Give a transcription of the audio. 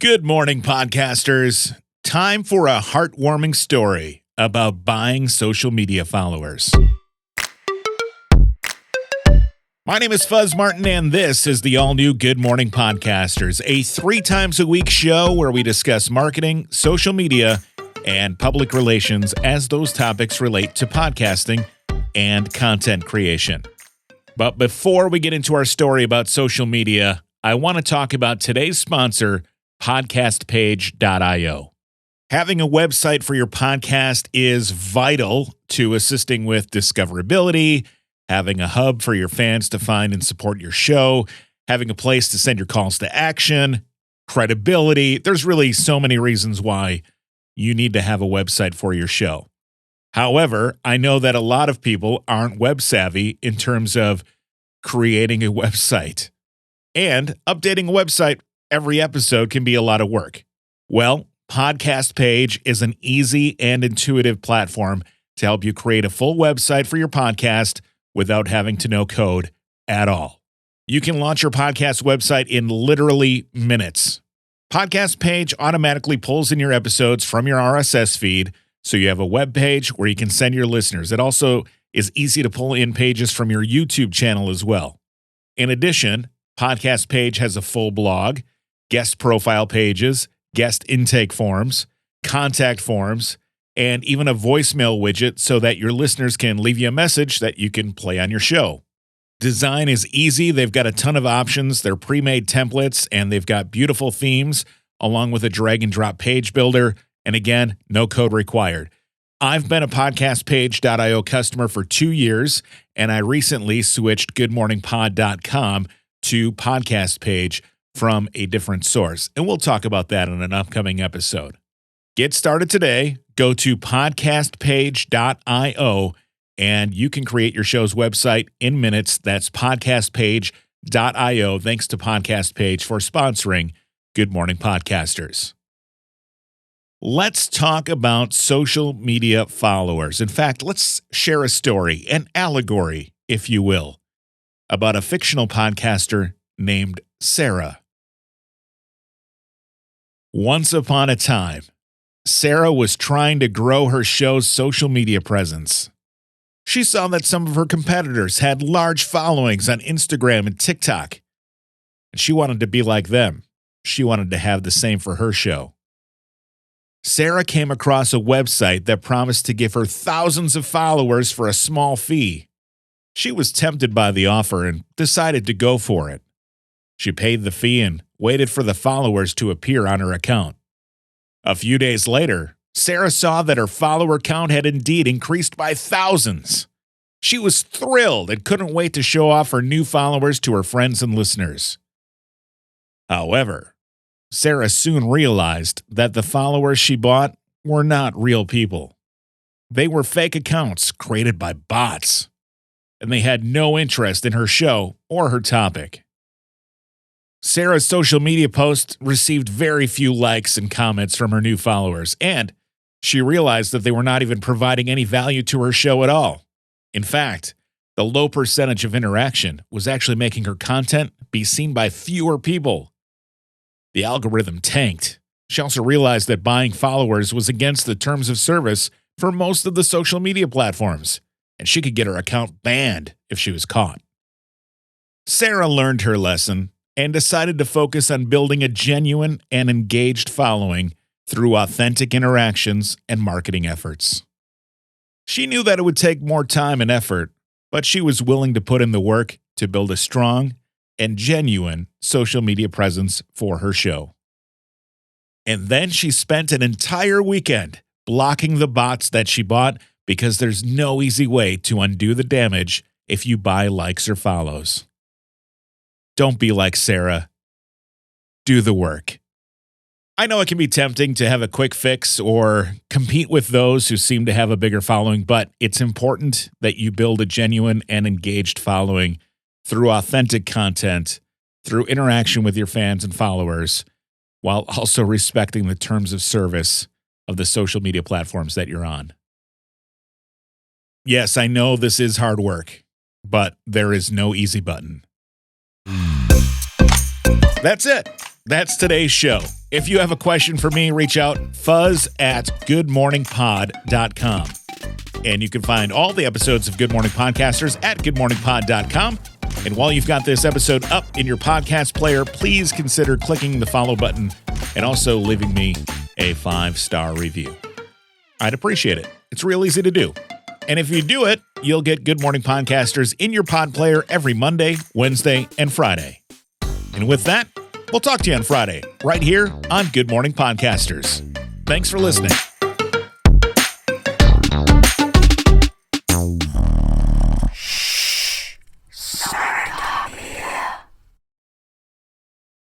Good morning, podcasters. Time for a heartwarming story about buying social media followers. My name is Fuzz Martin, and this is the all-new Good Morning Podcasters, a 3 times a week show where we discuss marketing, social media, and public relations as those topics relate to podcasting and content creation. But before we get into our story about social media, I want to talk about today's sponsor, podcastpage.io. Having a website for your podcast is vital to assisting with discoverability, having a hub for your fans to find and support your show, having a place to send your calls to action, credibility. There's really so many reasons why you need to have a website for your show. However, I know that a lot of people aren't web savvy in terms of creating a website. And updating a website every episode can be a lot of work. Well, Podcast Page is an easy and intuitive platform to help you create a full website for your podcast without having to know code at all. You can launch your podcast website in literally minutes. Podcast Page automatically pulls in your episodes from your RSS feed, so you have a web page where you can send your listeners. It also is easy to pull in pages from your YouTube channel as well. In addition, Podcast Page has a full blog, guest profile pages, guest intake forms, contact forms, and even a voicemail widget so that your listeners can leave you a message that you can play on your show. Design is easy. They've got a ton of options. They're pre-made templates, and they've got beautiful themes along with a drag-and-drop page builder. And again, no code required. I've been a podcastpage.io customer for 2 years, and I recently switched goodmorningpod.com to Podcast Page from a different source. And we'll talk about that in an upcoming episode. Get started today. Go to podcastpage.io, and you can create your show's website in minutes. That's podcastpage.io. Thanks to Podcast Page for sponsoring Good Morning Podcasters. Let's talk about social media followers. In fact, let's share a story, an allegory, if you will, about a fictional podcaster named Sarah. Once upon a time, Sarah was trying to grow her show's social media presence. She saw that some of her competitors had large followings on Instagram and TikTok, and she wanted to be like them. She wanted to have the same for her show. Sarah came across a website that promised to give her thousands of followers for a small fee. She was tempted by the offer and decided to go for it. She paid the fee and waited for the followers to appear on her account. A few days later, Sarah saw that her follower count had indeed increased by thousands. She was thrilled and couldn't wait to show off her new followers to her friends and listeners. However, Sarah soon realized that the followers she bought were not real people. They were fake accounts created by bots, and they had no interest in her show or her topic. Sarah's social media posts received very few likes and comments from her new followers, and she realized that they were not even providing any value to her show at all. In fact, the low percentage of interaction was actually making her content be seen by fewer people. The algorithm tanked. She also realized that buying followers was against the terms of service for most of the social media platforms, and she could get her account banned if she was caught. Sarah learned her lesson and decided to focus on building a genuine and engaged following through authentic interactions and marketing efforts. She knew that it would take more time and effort, but she was willing to put in the work to build a strong and genuine social media presence for her show. And then she spent an entire weekend blocking the bots that she bought because there's no easy way to undo the damage if you buy likes or follows. Don't be like Sarah. Do the work. I know it can be tempting to have a quick fix or compete with those who seem to have a bigger following, but it's important that you build a genuine and engaged following through authentic content, through interaction with your fans and followers, while also respecting the terms of service of the social media platforms that you're on. Yes, I know this is hard work, but there is no easy button. That's it. That's today's show. If you have a question for me, reach out fuzz@goodmorningpod.com. And you can find all the episodes of Good Morning Podcasters at goodmorningpod.com. And while you've got this episode up in your podcast player, please consider clicking the follow button and also leaving me a 5-star review. I'd appreciate it. It's real easy to do. And if you do it, you'll get Good Morning Podcasters in your pod player every Monday, Wednesday, and Friday. And with that, we'll talk to you on Friday, right here on Good Morning Podcasters. Thanks for listening.